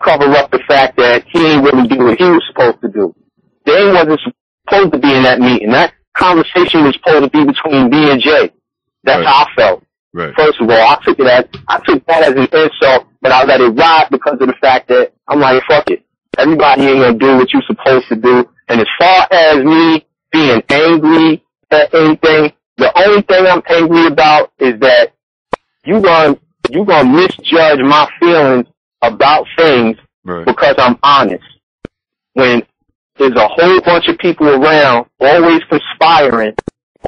cover up the fact that he ain't really do what he was supposed to do. They wasn't supposed to be in that meeting. That conversation was supposed to be between me and Jay. That's how I felt. Right. First of all, I took that as an insult, but I let it ride because of the fact that I'm like, fuck it. Everybody ain't gonna do what you're supposed to do. And as far as me being angry at anything, the only thing I'm angry about is that you gonna misjudge my feelings about things because I'm honest. When there's a whole bunch of people around, always conspiring,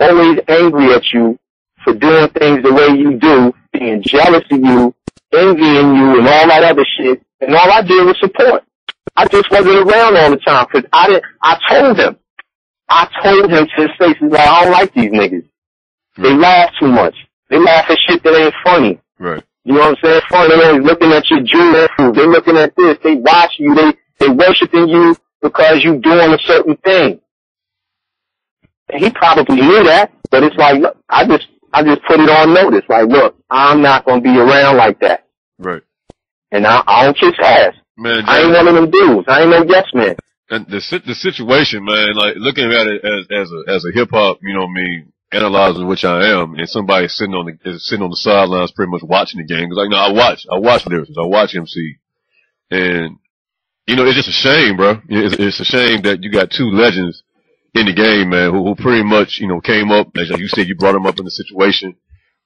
always angry at you for doing things the way you do, being jealous of you, envying you, and all that other shit, and all I did was support. I just wasn't around all the time, because I told him to his face, like, I don't like these niggas. They laugh too much. They laugh at shit that ain't funny. Right. You know what I'm saying? Funny, they're always looking at your jewelry food. They're looking at this. They watch you. They worshiping you because you doing a certain thing. And he probably knew that, but it's like, look, I just put it on notice. Like, look, I'm not gonna be around like that. Right. And I don't kiss ass. Man, I ain't one of them dudes. I ain't no yes man. And the situation, man, like looking at it as a hip hop, you know me, analyzing which I am, and somebody sitting on the sidelines, pretty much watching the game. Cause like, no, I watch lyricists, I watch MC, and you know, it's just a shame, bro. It's a shame that you got two legends in the game, man, who pretty much, you know, came up, as you said, you brought them up in the situation,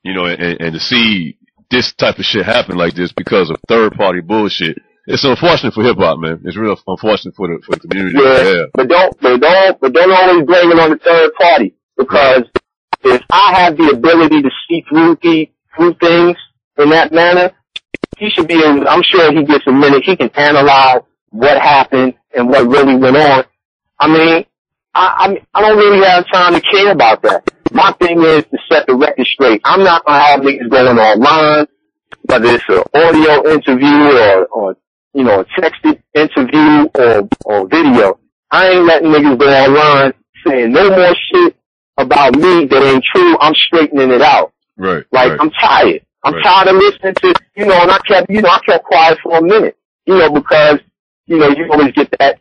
you know, and to see this type of shit happen like this because of third party bullshit. It's unfortunate for hip hop, man. It's real unfortunate for the community. Yeah, but don't always blame it on the third party, because if I have the ability to see through things in that manner, he should be able, I'm sure he gets a minute, he can analyze what happened and what really went on. I mean, I don't really have time to care about that. My thing is to set the record straight. I'm not gonna have niggas going online, whether it's an audio interview or you know, a texted interview or video. I ain't letting niggas go online saying no more shit about me that ain't true. I'm straightening it out. Right. Like, right. I'm tired. I'm tired of listening to, you know, and I kept quiet for a minute, you know, because, you know, you always get that,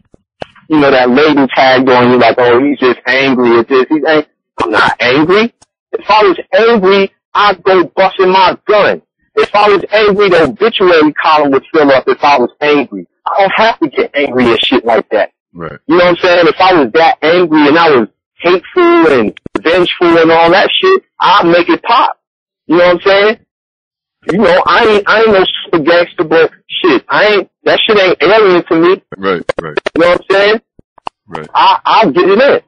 you know, that label tag on you, like, oh, he's just angry at this. I'm not angry. If I was angry, I'd go busting my gun. If I was angry, the obituary column would fill up if I was angry. I don't have to get angry at shit like that. Right. You know what I'm saying? If I was that angry and I was hateful and vengeful and all that shit, I'd make it pop. You know what I'm saying? You know, I ain't no super gangster, but shit, that shit ain't alien to me. Right, right. You know what I'm saying? Right. I'll get it in.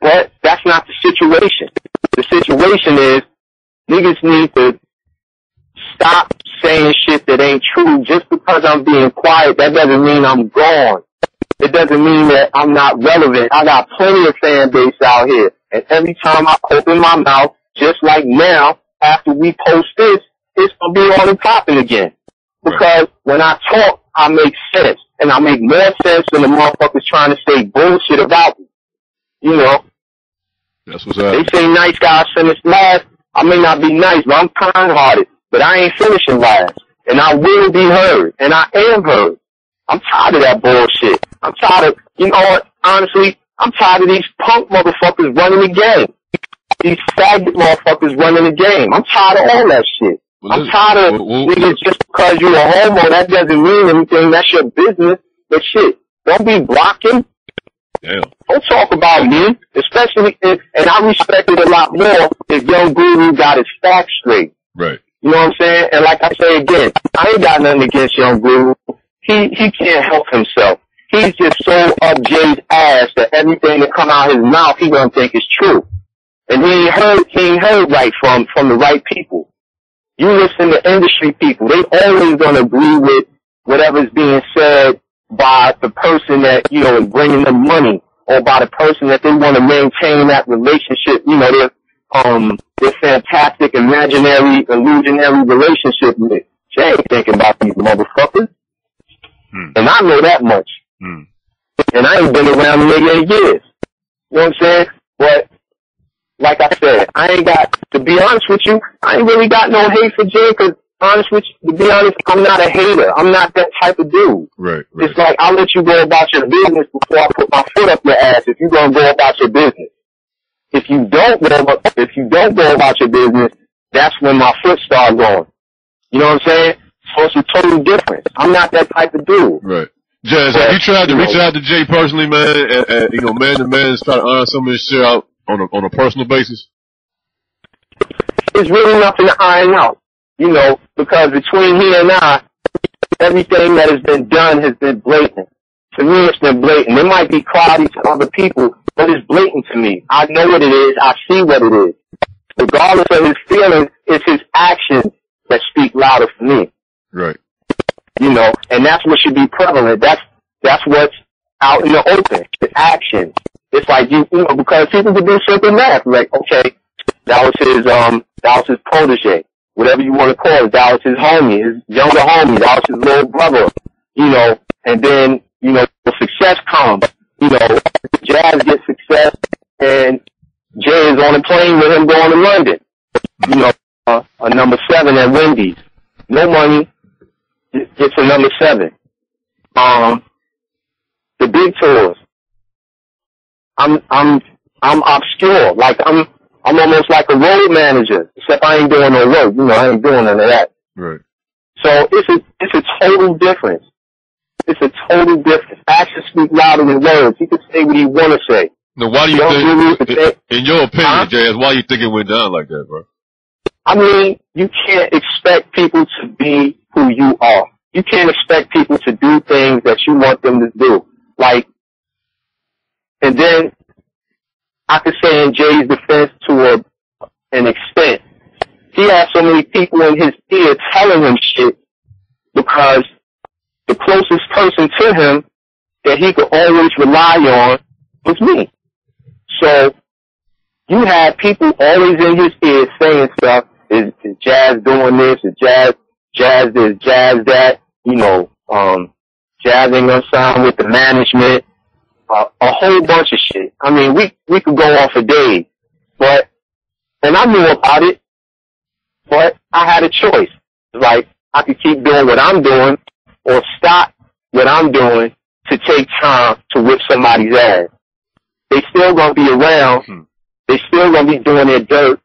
But that's not the situation. The situation is, niggas need to stop saying shit that ain't true. Just because I'm being quiet, that doesn't mean I'm gone. It doesn't mean that I'm not relevant. I got plenty of fan base out here. And every time I open my mouth, just like now, after we post this, it's gonna be on and popping again. Because when I talk, I make sense. And I make more sense than the motherfuckers trying to say bullshit about me. You know? That's what's up. They say nice guys finish last. I may not be nice, but I'm kind-hearted. But I ain't finishing last. And I will be heard. And I am heard. I'm tired of that bullshit. I'm tired of, you know what, honestly, I'm tired of these punk motherfuckers running the game. These faggot motherfuckers running the game. I'm tired of all that shit. I'm tired of niggas just because you're a homo, that doesn't mean anything. That's your business. But shit, don't be blocking. Damn. Don't talk about me, especially if, and I respect it a lot more if Young Guru got his facts straight. Right. You know what I'm saying? And like I say again, I ain't got nothing against Young Guru. He can't help himself. He's just so up Jay's ass that everything that come out his mouth, he gonna think is true. And he ain't heard right from the right people. You listen to industry people, they always gonna agree with whatever's being said by the person that, you know, is bringing them money, or by the person that they want to maintain that relationship, you know, their fantastic, imaginary, illusionary relationship with. Jay ain't thinking about these motherfuckers. And I know that much. And I ain't been around the nigga in years. You know what I'm saying? But, like I said, I ain't got, to be honest with you, I ain't really got no hate for Jay, because honest with you, to be honest, I'm not a hater. I'm not that type of dude. Right. It's like, I'll let you go about your business before I put my foot up your ass if you're going to go about your business. If you don't go about your business, that's when my foot starts going. You know what I'm saying? So it's a total difference. I'm not that type of dude. Right. Jazz, have you tried to reach out to Jay personally, man, and you know, man to man, try to iron some of this shit out on a personal basis? It's really nothing to iron out, you know, because between he and I, everything that has been done has been blatant. To me, it's been blatant. It might be cloudy to other people, but it's blatant to me. I know what it is. I see what it is. Regardless of his feelings, it's his actions that speak louder for me. Right. You know, and that's what should be prevalent. That's what's out in the open. The actions. It's like you know, because people can do simple math. Like, okay, that was his protege, whatever you want to call it. That was his homie, his younger homie. That was his little brother. You know, and then you know, the success comes. You know, Jazz gets success, and Jay is on a plane with him going to London. You know, a number 7 at Wendy's. No money. Gets a number 7. The big tours. I'm obscure. Like I'm almost like a road manager, except I ain't doing no work. You know, I ain't doing none of that. Right. So it's a total difference. It's a total difference. Actions speak louder than words. He can say what he want to say. Now, why do you think, in your opinion, Jazz, why do you think it went down like that, bro? I mean, you can't expect people to be who you are. You can't expect people to do things that you want them to do. Like, and then I could say in Jay's defense to an extent, he had so many people in his ear telling him shit because the closest person to him that he could always rely on was me. So you had people always in his ear saying stuff. Is Jazz doing this? Is Jazz this? Jazz that? You know, Jazz ain't gonna sign with the management. A whole bunch of shit. I mean, we could go on for days, and I knew about it, but I had a choice. Like, I could keep doing what I'm doing or stop what I'm doing to take time to whip somebody's ass. They still gonna be around. They still gonna be doing their dirt.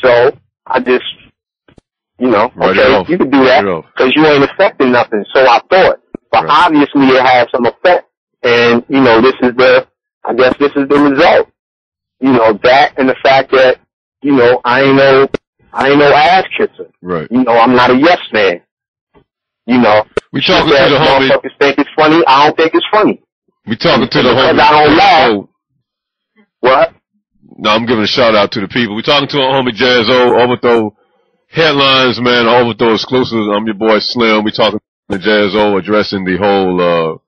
So I just, you know, okay, you can do that because you ain't affecting nothing. So I thought, but obviously it had some effect. And, you know, I guess this is the result. You know, that and the fact that, you know, I ain't no ass kisser. Right. You know, I'm not a yes man. You know. We talking to the homie. Motherfuckers think it's funny. I don't think it's funny. We talking to the homie. Because I don't laugh. What? No, I'm giving a shout out to the people. We talking to our homie Jaz-O, Overthrow Headlines, man, Overthrow Exclusives. I'm your boy Slim. We talking to Jaz-O addressing the whole,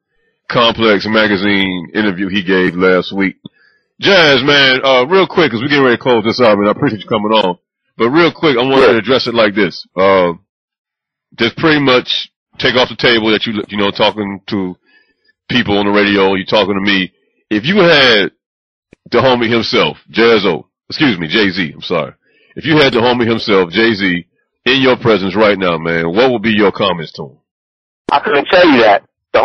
Complex magazine interview he gave last week. Jazz, man, real quick, cause we're getting ready to close this out, man. I appreciate you coming on. But real quick, I want to address it like this. Just pretty much take off the table that you know, talking to people on the radio, you talking to me. If you had the homie himself, Jaz-O, Jay-Z, I'm sorry. If you had the homie himself, Jay-Z, in your presence right now, man, what would be your comments to him? I couldn't tell you that. The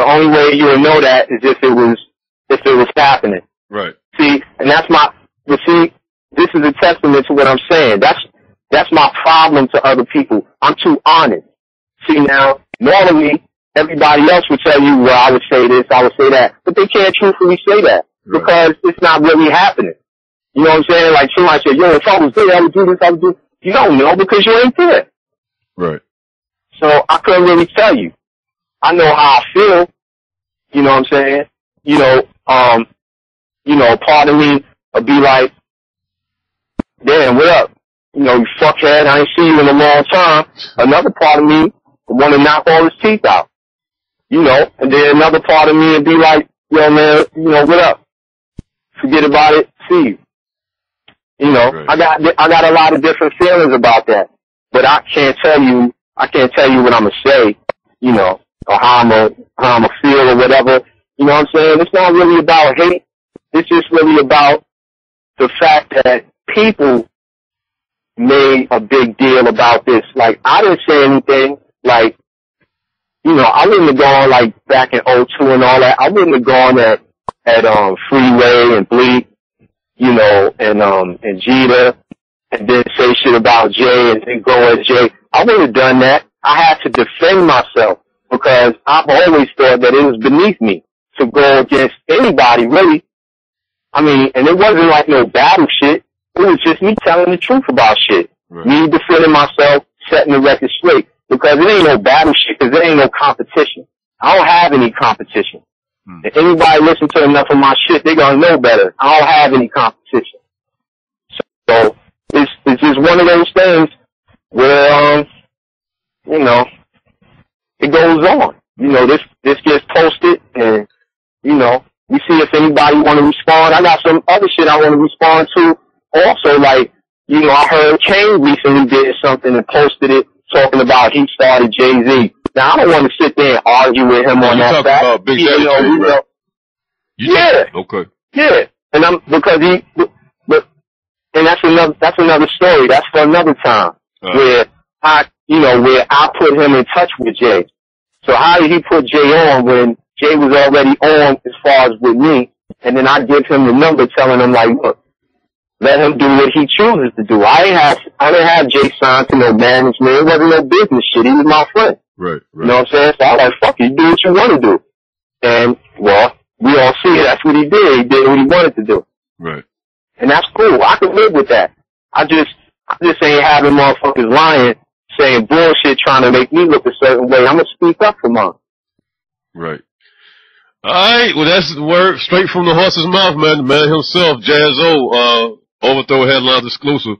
only way you would know that is if it was happening. Right. See, and this is a testament to what I'm saying. That's my problem to other people. I'm too honest. See now, normally everybody else would tell you, well, I would say this, I would say that, but they can't truthfully say that because it's not really happening. You know what I'm saying? Like somebody said, yo, if I was there, I would do this, I would do. You don't know because you ain't there. Right. So I couldn't really tell you. I know how I feel, you know what I'm saying? You know, part of me would be like, damn, what up? You know, you fuckhead, I ain't seen you in a long time. Another part of me would want to knock all his teeth out, you know, and then another part of me would be like, yo man, you know, what up? Forget about it, see you. You know, right. I got a lot of different feelings about that, but I can't tell you what I'm gonna say, you know, or how I'm feel or whatever. You know what I'm saying? It's not really about hate. It's just really about the fact that people made a big deal about this. Like, I didn't say anything. Like, you know, I wouldn't have gone, like, back in '02 and all that. I wouldn't have gone at Freeway and Bleak, you know, and Jeter, and then say shit about Jay and then go at Jay. I wouldn't have done that. I had to defend myself because I've always thought that it was beneath me to go against anybody, really. I mean, and it wasn't like no battle shit. It was just me telling the truth about shit. Right. Me defending myself, setting the record straight. Because it ain't no battle shit, because there ain't no competition. I don't have any competition. If anybody listen to enough of my shit, they gonna know better. I don't have any competition. So, it's just one of those things where, you know, it goes on. You know, this gets posted, and, you know, we see if anybody want to respond. I got some other shit I want to respond to. Also, like, you know, I heard Kane recently did something and posted it talking about he started Jay-Z. Now, I don't want to sit there and argue with him on that fact. About Big Daddy, right? Yeah. Okay. Yeah. And and that's another story. That's for another time. Where I put him in touch with Jay. So how did he put Jay on when Jay was already on as far as with me? And then I give him the number telling him, like, look, let him do what he chooses to do. I didn't have Jay signed to no management. It wasn't no business shit. He was my friend. Right. You know what I'm saying? So I was like, fuck you, do what you want to do. And, well, we all see that's what he did. He did what he wanted to do. Right. And that's cool. I can live with that. I just ain't having motherfuckers lying, saying bullshit, trying to make me look a certain way. I'm gonna speak up for mine. Right. Alright, well that's the word straight from the horse's mouth, man. The man himself, Jaz-O, Overthrow Headlines exclusive.